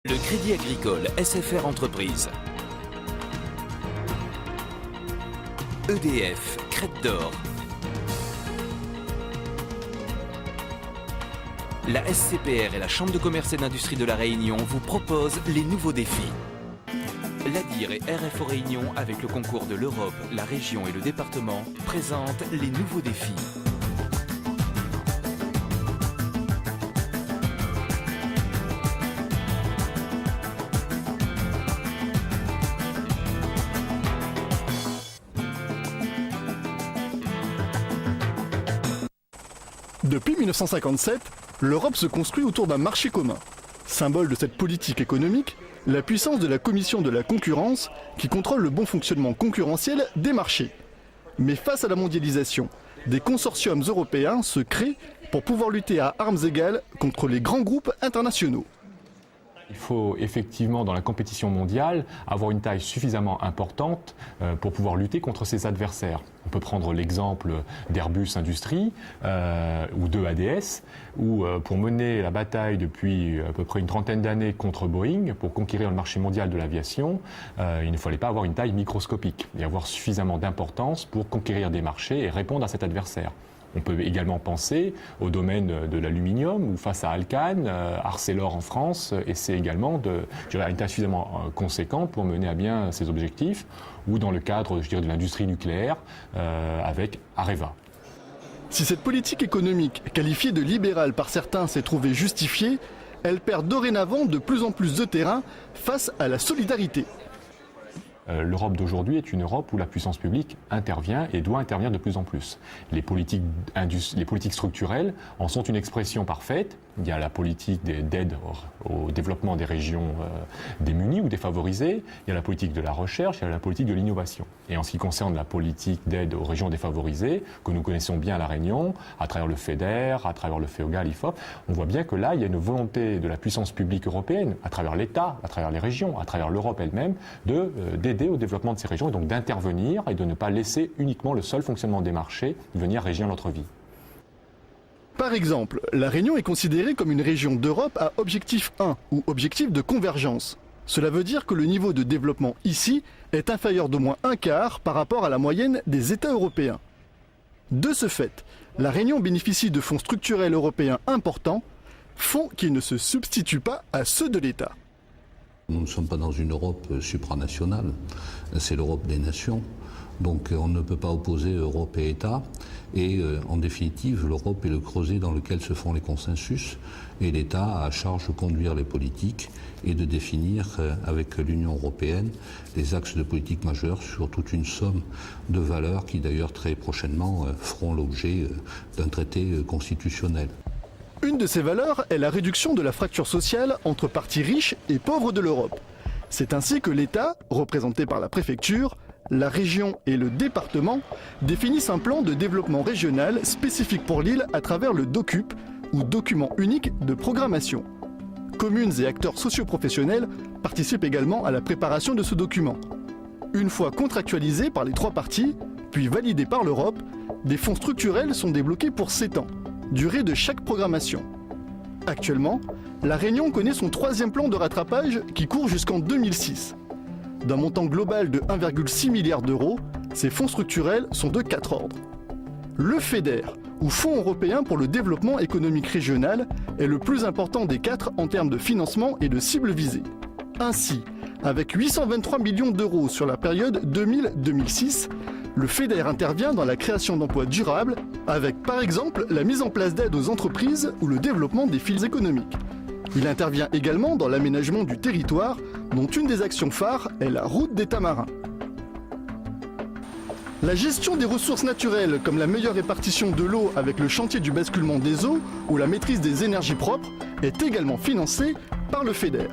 Le Crédit Agricole SFR Entreprises. EDF, Crête d'Or. La SCPR et la Chambre de commerce et d'industrie de la Réunion vous proposent les nouveaux défis. L'ADIR et RFO Réunion, avec le concours de l'Europe, la région et le département, présentent les nouveaux défis. Depuis 1957, l'Europe se construit autour d'un marché commun. Symbole de cette politique économique, la puissance de la Commission de la concurrence qui contrôle le bon fonctionnement concurrentiel des marchés. Mais face à la mondialisation, des consortiums européens se créent pour pouvoir lutter à armes égales contre les grands groupes internationaux. Il faut effectivement, dans la compétition mondiale, avoir une taille suffisamment importante pour pouvoir lutter contre ses adversaires. On peut prendre l'exemple d'Airbus Industrie ou de ADS, où pour mener la bataille depuis à peu près une trentaine d'années contre Boeing, pour conquérir le marché mondial de l'aviation, il ne fallait pas avoir une taille microscopique et avoir suffisamment d'importance pour conquérir des marchés et répondre à cet adversaire. On peut également penser au domaine de l'aluminium, où face à Alcan, Arcelor en France essaie également une taille suffisamment conséquente pour mener à bien ses objectifs, ou dans le cadre, de l'industrie nucléaire, avec Areva. Si cette politique économique, qualifiée de libérale par certains, s'est trouvée justifiée, elle perd dorénavant de plus en plus de terrain face à la solidarité. L'Europe d'aujourd'hui est une Europe où la puissance publique intervient et doit intervenir de plus en plus. Les politiques structurelles en sont une expression parfaite. Il y a la politique d'aide au développement des régions démunies ou défavorisées. Il y a la politique de la recherche, il y a la politique de l'innovation. Et en ce qui concerne la politique d'aide aux régions défavorisées, que nous connaissons bien à La Réunion, à travers le FEDER, à travers le FEOGA, l'IFOP, on voit bien que là, il y a une volonté de la puissance publique européenne, à travers l'État, à travers les régions, à travers l'Europe elle-même, d'aider au développement de ces régions et donc d'intervenir et de ne pas laisser uniquement le seul fonctionnement des marchés venir régir notre vie. Par exemple, la Réunion est considérée comme une région d'Europe à objectif 1 ou objectif de convergence. Cela veut dire que le niveau de développement ici est inférieur d'au moins un quart par rapport à la moyenne des États européens. De ce fait, la Réunion bénéficie de fonds structurels européens importants, fonds qui ne se substituent pas à ceux de l'État. Nous ne sommes pas dans une Europe supranationale, c'est l'Europe des nations. Donc on ne peut pas opposer Europe et État. Et en définitive, l'Europe est le creuset dans lequel se font les consensus. Et l'État a à charge de conduire les politiques et de définir avec l'Union européenne les axes de politique majeurs sur toute une somme de valeurs qui d'ailleurs très prochainement feront l'objet d'un traité constitutionnel. Une de ces valeurs est la réduction de la fracture sociale entre parties riches et pauvres de l'Europe. C'est ainsi que l'État, représenté par la préfecture, la région et le département, définissent un plan de développement régional spécifique pour l'île à travers le DOCUP, ou document unique de programmation. Communes et acteurs socio-professionnels participent également à la préparation de ce document. Une fois contractualisé par les trois parties, puis validé par l'Europe, des fonds structurels sont débloqués pour 7 ans. Durée de chaque programmation. Actuellement, la Réunion connaît son 3e plan de rattrapage qui court jusqu'en 2006. D'un montant global de 1,6 milliard d'euros, ces fonds structurels sont de 4 ordres. Le FEDER, ou Fonds européen pour le développement économique régional, est le plus important des 4 en termes de financement et de cibles visées. Ainsi, avec 823 millions d'euros sur la période 2000-2006, le FEDER intervient dans la création d'emplois durables, avec par exemple la mise en place d'aides aux entreprises ou le développement des fils économiques. Il intervient également dans l'aménagement du territoire, dont une des actions phares est la route des Tamarins. La gestion des ressources naturelles, comme la meilleure répartition de l'eau avec le chantier du basculement des eaux ou la maîtrise des énergies propres, est également financée par le FEDER.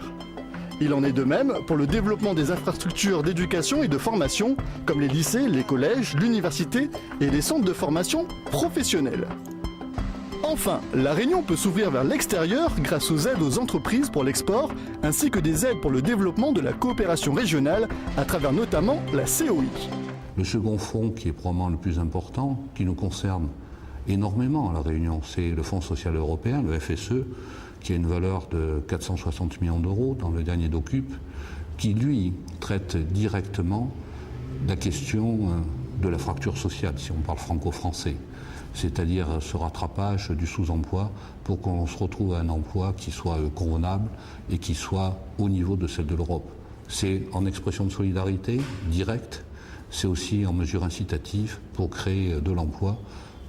Il en est de même pour le développement des infrastructures d'éducation et de formation, comme les lycées, les collèges, l'université et les centres de formation professionnelle. Enfin, la Réunion peut s'ouvrir vers l'extérieur grâce aux aides aux entreprises pour l'export, ainsi que des aides pour le développement de la coopération régionale, à travers notamment la COI. Le second fonds, qui est probablement le plus important, qui nous concerne énormément à La Réunion, c'est le Fonds social européen, le FSE, qui a une valeur de 460 millions d'euros dans le dernier Docup, qui lui traite directement la question de la fracture sociale, si on parle franco-français, c'est-à-dire ce rattrapage du sous-emploi pour qu'on se retrouve à un emploi qui soit convenable et qui soit au niveau de celle de l'Europe. C'est en expression de solidarité directe, c'est aussi en mesure incitative pour créer de l'emploi,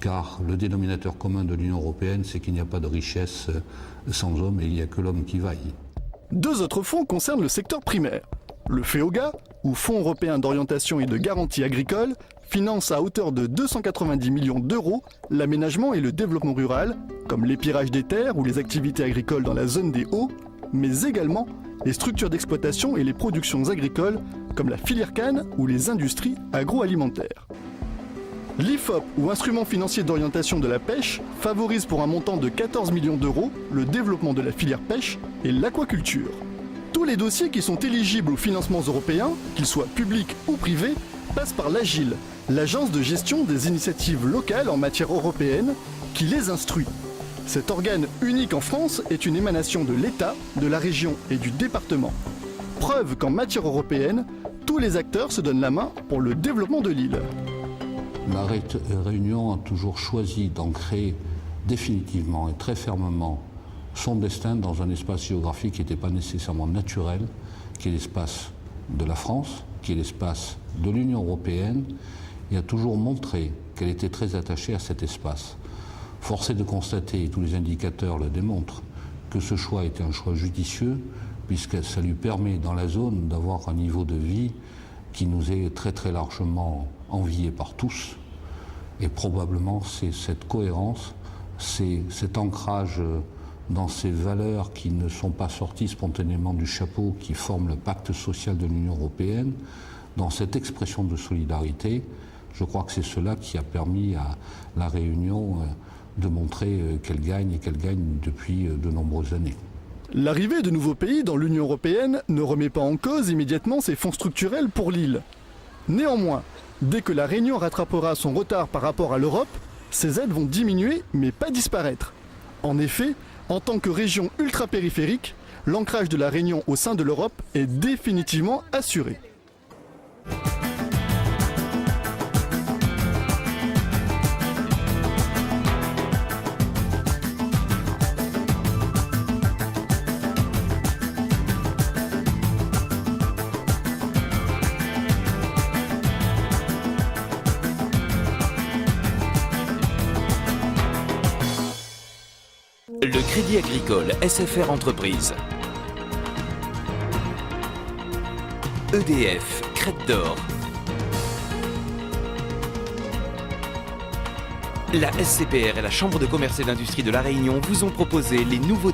car le dénominateur commun de l'Union européenne, c'est qu'il n'y a pas de richesse sans homme et il n'y a que l'homme qui vaille. Deux autres fonds concernent le secteur primaire. Le FEOGA, ou Fonds européen d'orientation et de garantie agricole, finance à hauteur de 290 millions d'euros l'aménagement et le développement rural, comme l'épirage des terres ou les activités agricoles dans la zone des Hauts, mais également les structures d'exploitation et les productions agricoles, comme la filière canne ou les industries agroalimentaires. L'IFOP, ou Instrument financier d'orientation de la pêche, favorise pour un montant de 14 millions d'euros le développement de la filière pêche et l'aquaculture. Tous les dossiers qui sont éligibles aux financements européens, qu'ils soient publics ou privés, passent par l'AGIL, l'Agence de gestion des initiatives locales en matière européenne, qui les instruit. Cet organe unique en France est une émanation de l'État, de la région et du département. Preuve qu'en matière européenne, tous les acteurs se donnent la main pour le développement de l'île. La Réunion a toujours choisi d'ancrer définitivement et très fermement son destin dans un espace géographique qui n'était pas nécessairement naturel, qui est l'espace de la France, qui est l'espace de l'Union européenne, et a toujours montré qu'elle était très attachée à cet espace. Force est de constater, et tous les indicateurs le démontrent, que ce choix était un choix judicieux, puisque ça lui permet dans la zone d'avoir un niveau de vie qui nous est très très largement envié par tous. Et probablement c'est cette cohérence, c'est cet ancrage dans ces valeurs qui ne sont pas sorties spontanément du chapeau, qui forment le pacte social de l'Union européenne, dans cette expression de solidarité. Je crois que c'est cela qui a permis à la Réunion de montrer qu'elle gagne et qu'elle gagne depuis de nombreuses années. L'arrivée de nouveaux pays dans l'Union européenne ne remet pas en cause immédiatement ces fonds structurels pour l'île. Néanmoins, dès que la Réunion rattrapera son retard par rapport à l'Europe, ces aides vont diminuer mais pas disparaître. En effet, en tant que région ultra-périphérique, l'ancrage de la Réunion au sein de l'Europe est définitivement assuré. Le Crédit Agricole SFR Entreprise. EDF, Crête d'Or. La SCPR et la Chambre de commerce et d'industrie de La Réunion vous ont proposé les nouveaux